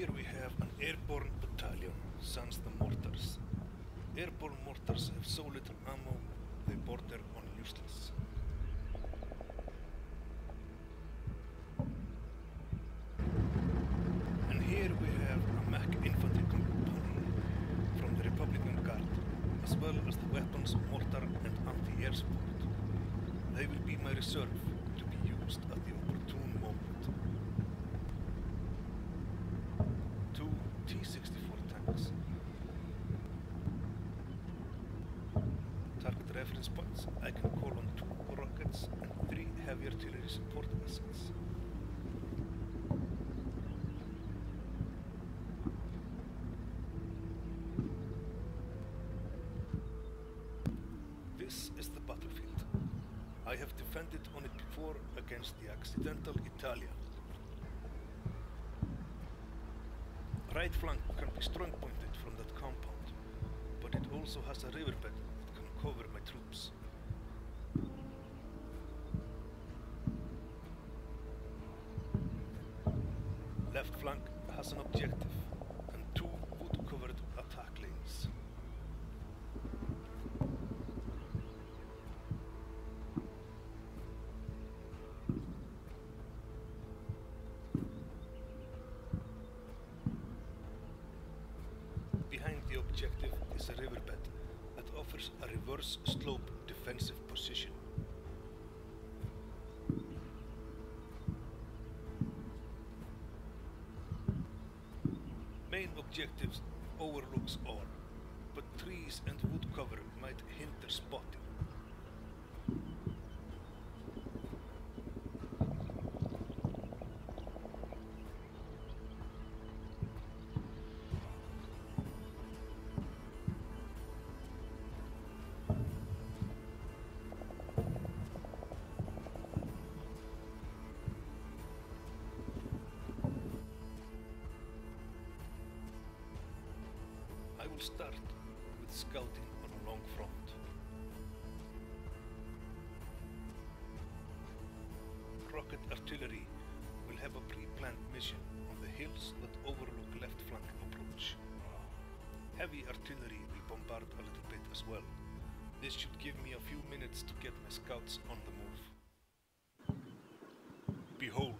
Here we have an airborne battalion, sans the mortars. Airborne mortars have so little ammo, they border on useless. And here we have a Mac infantry company from the Republican Guard, as well as the weapons, mortar and anti-air support. They will be my reserve to be used at the opportune moment. 2 T-64 tanks. Target reference points. I can call on 2 rockets and 3 heavy artillery support vessels. This is the battlefield. I have defended on it before against the accidental Italia. Right flank can be strong pointed from that compound, but it also has a riverbed that can cover my troops. Left flank has an objective and 2 wood-covered attack lanes. Behind the objective is a riverbed that offers a reverse slope defensive position. Main objectives overlooks all, but trees and wood cover might hinder spotting. I will start with scouting on a long front. Rocket artillery will have a pre-planned mission on the hills that overlook left flank approach. Heavy artillery will bombard a little bit as well. This should give me a few minutes to get my scouts on the move. Behold.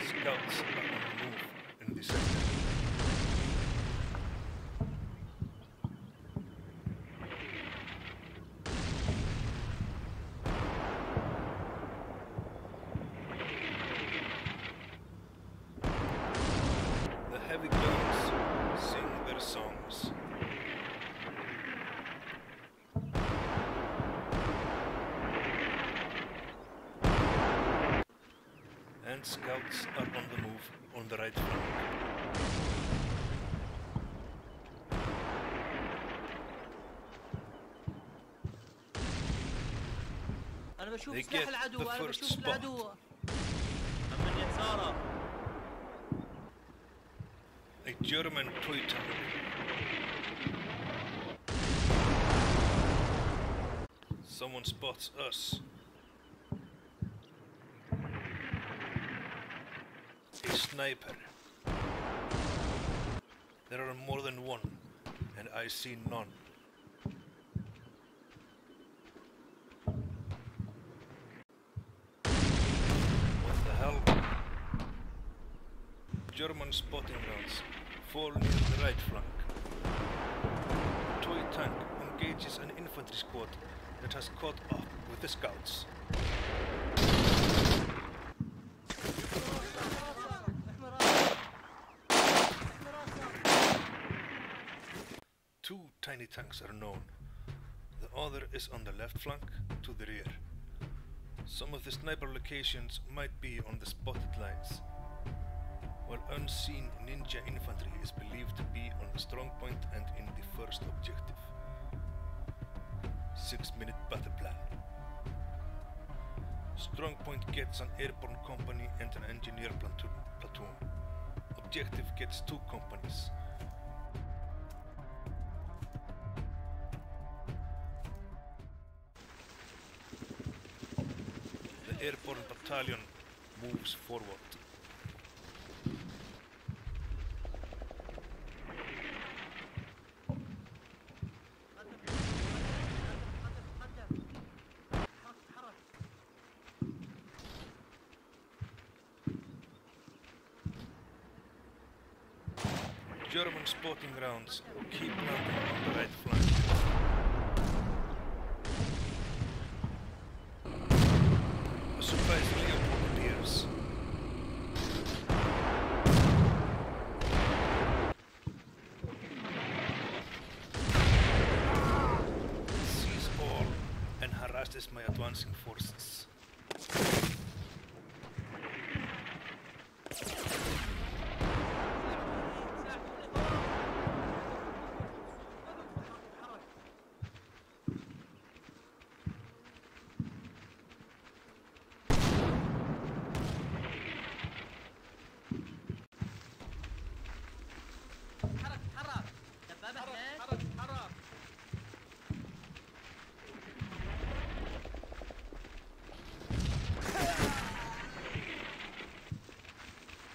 Scouts are on the move in this sector. The heavy guns sing their songs. And scouts are on the move on the right flank. أنا بشوف They سلاح get العدو، the أنا first بشوف spot. العدو. من يساره. A German toy tank. Someone spots us. A sniper. There are more than one, and I see none. German spotting grounds fall near the right flank. A toy tank engages an infantry squad that has caught up with the scouts. Two tiny tanks are known. The other is on the left flank to the rear. Some of the sniper locations might be on the spotted lines, while unseen ninja infantry is believed to be on the strong point and in the first objective. 6-minute battle plan. Strong point gets an airborne company and an engineer platoon. Objective gets 2 companies. The airborne battalion moves forward. German spotting grounds keep landing on the right flank. A surprise Leopold appears. Sees all and harasses my advancing forces.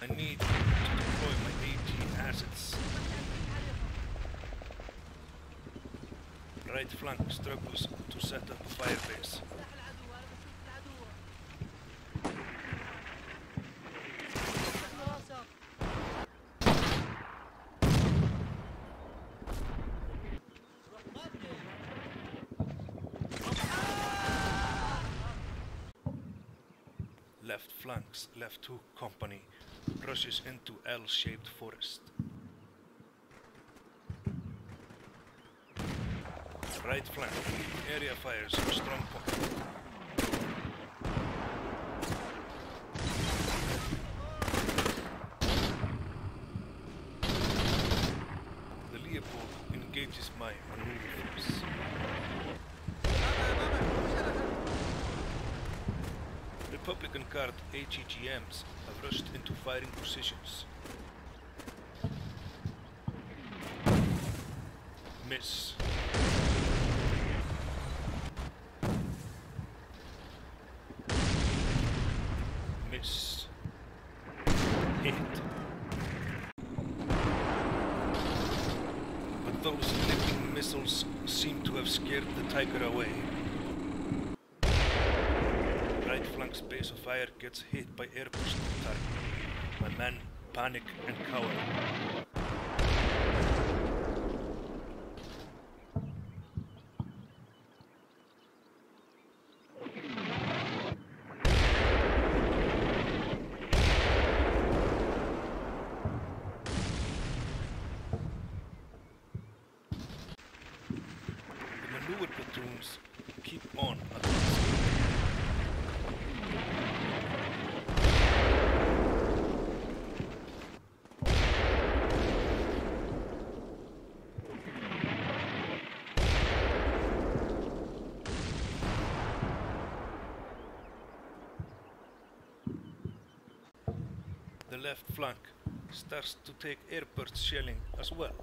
I need to deploy my AT assets. Right flank struggles to set up a fire base. Left flank's left hook company rushes into L-shaped forest. Right flank, area fires for strong point. The Leopold engages my maneuver force. Republican Guard AGGMs have rushed into firing positions. Miss. Miss. Hit. But those living missiles seem to have scared the Tiger away. Right flank's base of fire gets hit by air personal target. My men panic and cower. The maneuver platoons keep on advancing. The left flank starts to take airburst shelling as well.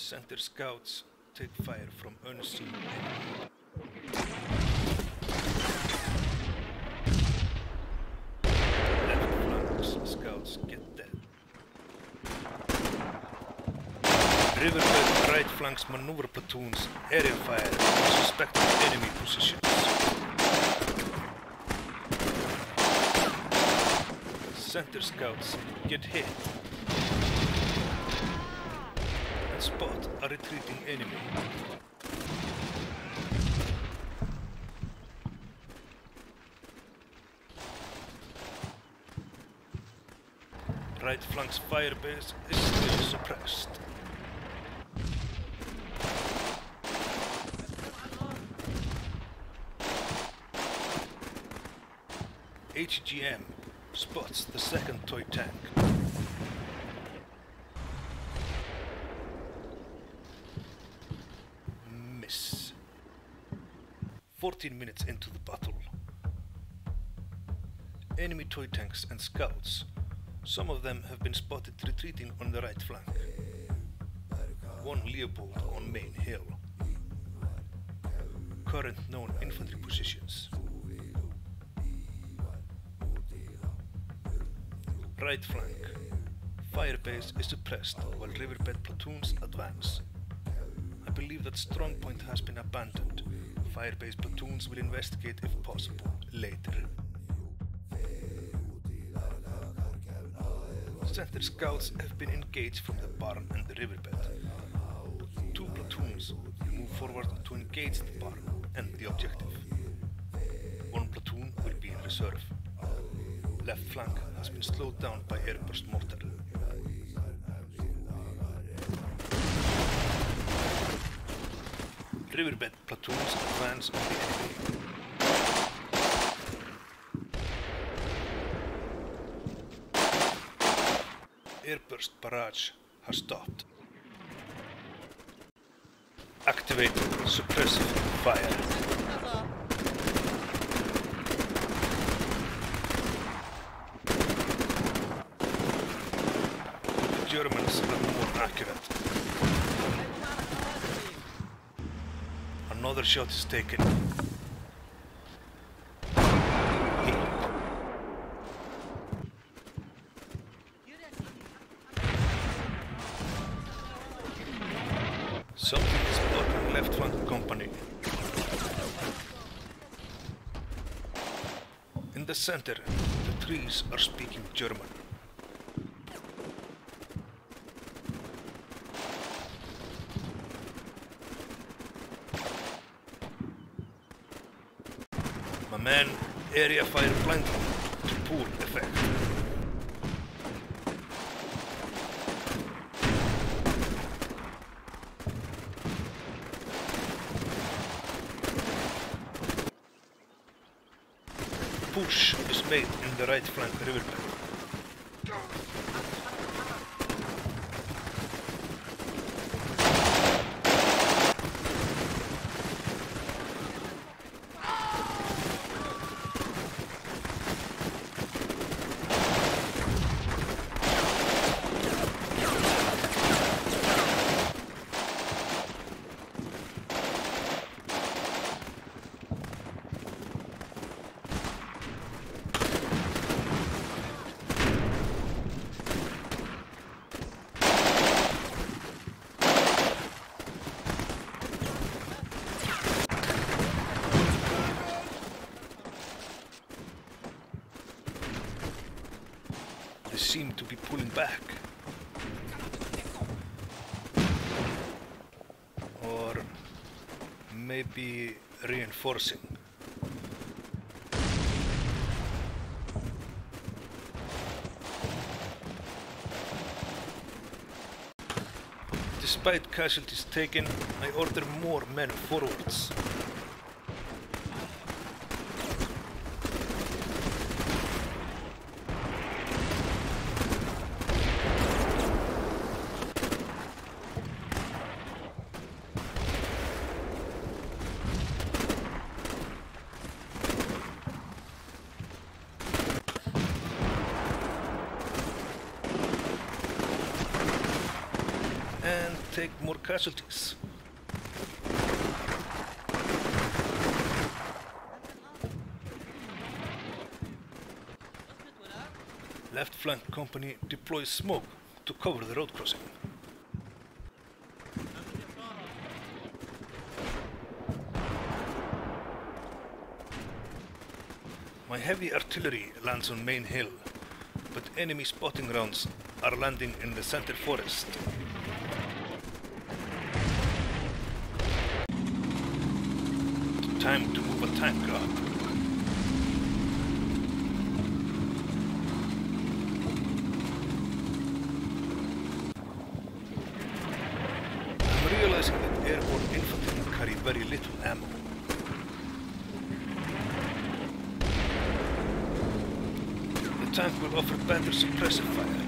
Center scouts take fire from unseen enemy. Left flanks scouts get dead. Riverbed right flanks maneuver platoons area fire on suspected enemy positions. Center scouts get hit and spot a retreating enemy. Right flank's firebase is still suppressed. HGM spots the second toy tank. Miss. 14 minutes into the battle. Enemy toy tanks and scouts. Some of them have been spotted retreating on the right flank. One Leopold on Main Hill. Current known infantry positions. Right flank. Firebase is suppressed while riverbed platoons advance. I believe that strong point has been abandoned. Firebase platoons will investigate if possible later. Center scouts have been engaged from the barn and the riverbed. 2 platoons will move forward to engage the barn and the objective. 1 platoon will be in reserve. Left flank has been slowed down by airburst mortar. Riverbed platoons advance on the enemy. Airburst barrage has stopped. Activate suppressive fire. The Germans are more accurate. Another shot is taken. Something is blocking left flank company. In the center, the trees are speaking German. My man, area fire flanking to poor effect. Push is made in the right flank riverbed. They seem to be pulling back. Or maybe reinforcing. Despite casualties taken, I order more men forwards. And take more casualties. Left flank company deploys smoke to cover the road crossing. My heavy artillery lands on main hill, but enemy spotting rounds are landing in the center forest. Time to move a tank up. I'm realizing that airborne infantry carry very little ammo. The tank will offer better suppressive fire.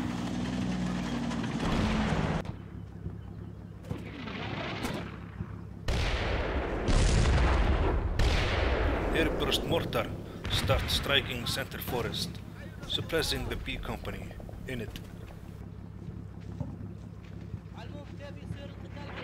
Airburst mortar starts striking center forest, suppressing the B company in it. كيف يصير القتال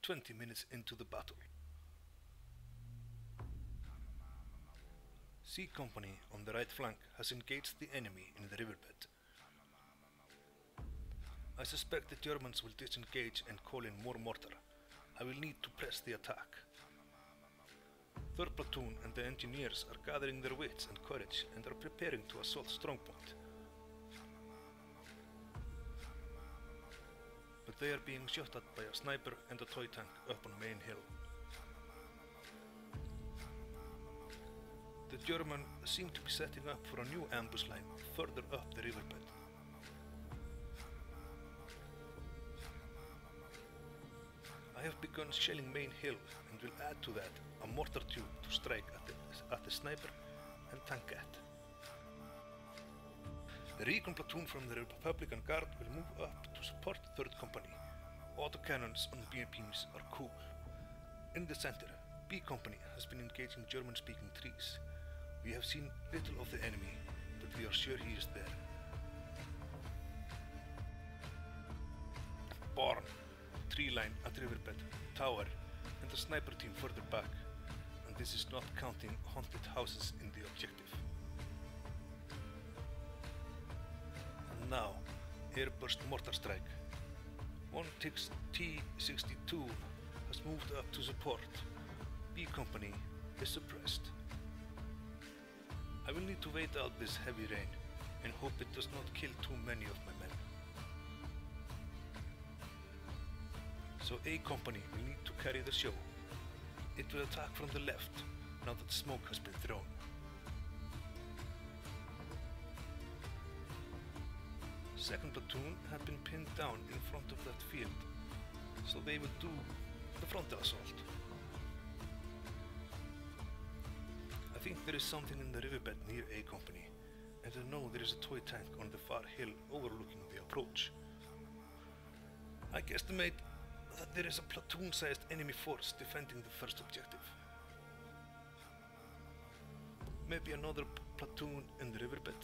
20 minutes into the battle. C Company on the right flank has engaged the enemy in the riverbed. I suspect the Germans will disengage and call in more mortar. I will need to press the attack. 3rd Platoon and the engineers are gathering their wits and courage and are preparing to assault Strongpoint. But they are being shot at by a sniper and a toy tank up on main hill. The German seem to be setting up for a new ambush line further up the riverbed. I have begun shelling main hill and will add to that a mortar tube to strike at the sniper and tankette. The recon platoon from the Republican Guard will move up to support 3rd Company. Autocannons on B beams are cool. In the center, B Company has been engaging German-speaking trees. We have seen little of the enemy, but we are sure he is there. Barn, tree line at riverbed, tower, and a sniper team further back, and this is not counting haunted houses in the objective. And now, airburst mortar strike. 1 T-62 has moved up to support. B Company is suppressed. I will need to wait out this heavy rain and hope it does not kill too many of my men. So A Company will need to carry the show. It will attack from the left now that smoke has been thrown. Second Platoon had been pinned down in front of that field, so they will do the frontal assault. I think there is something in the riverbed near A Company, and I know there is a toy tank on the far hill overlooking the approach. I guesstimate that there is a platoon-sized enemy force defending the first objective. Maybe another platoon in the riverbed.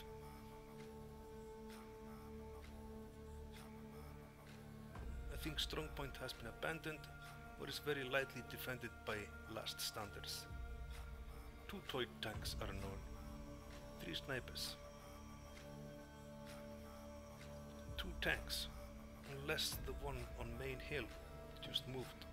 I think Strongpoint has been abandoned, or is very lightly defended by last standers. 2 toy tanks are known, 3 snipers, 2 tanks, unless the one on main hill just moved.